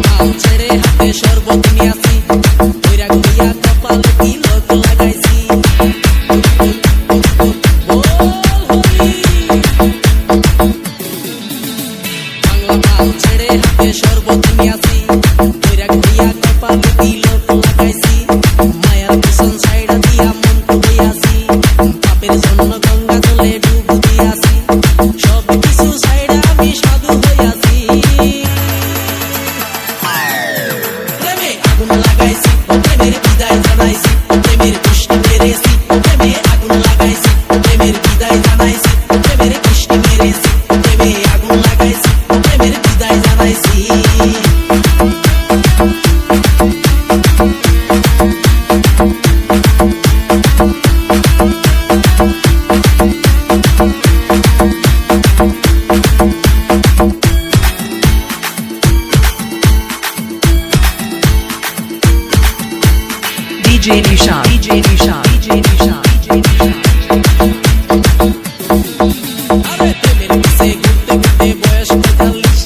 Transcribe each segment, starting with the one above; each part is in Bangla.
মাল ছেড়ে হাতে শরবত নিয়াছি বৈরাগ হইয়া কপালে তিলক লাগাইছি বাংলা মাল ছেড়ে হাতে শরবত নিয়াছি বৈরাগ হইয়া কপালে তিলক লাগাইছি মায়ার পিছন ছাইড়া দিয়া মন হইয়াছি পাপের জন্য গঙ্গা জলে ডুব দিয়াছি সব কিছু ছাইড়া আমি সাধু হইয়াছি প্রেমে আগুন লাগাইছি প্রেমের বিদায় জানাইছি প্রেমের পুষ্টি মেরেছি প্রেমে আগুন লাগাইছি প্রেমের বিদায় জানাইছি প্রেমের পুষ্টি মেরেছি প্রেমে আগুন লাগাইছি প্রেমের বিদায় জানাইছি DJ Nisha, DJ Nisha, DJ Nisha, DJ Nisha. আরে প্রেমের পিছে ঘুরতে ঘুরতে বয়স ৪৫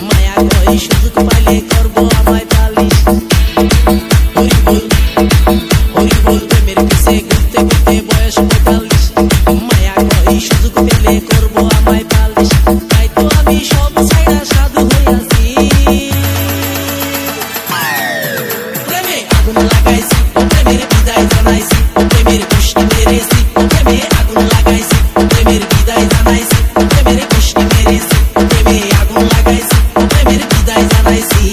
মায়া কই সুযোগ পাইলে করব আমায় পালিশ হরি বল প্রেমের পিছে ঘুরতে ঘুরতে বয়স ৪৫ মায়া কই সুযোগ পেলে করব আমায় পালিশ তাই তো আমি সব ছাইড়া সাধু হইয়াছি প্রেমে আগুন লাগাইছি প্রেমের বিদায় জানাইছি প্রেমের পুষ্টি মেরেছি প্রেমে আগুন লাগাইছি প্রেমের বিদায় জানাইছি প্রেমের পুষ্টি মেরেছি প্রেমে আগুন লাগাইছি প্রেমের বিদায় জানাইছি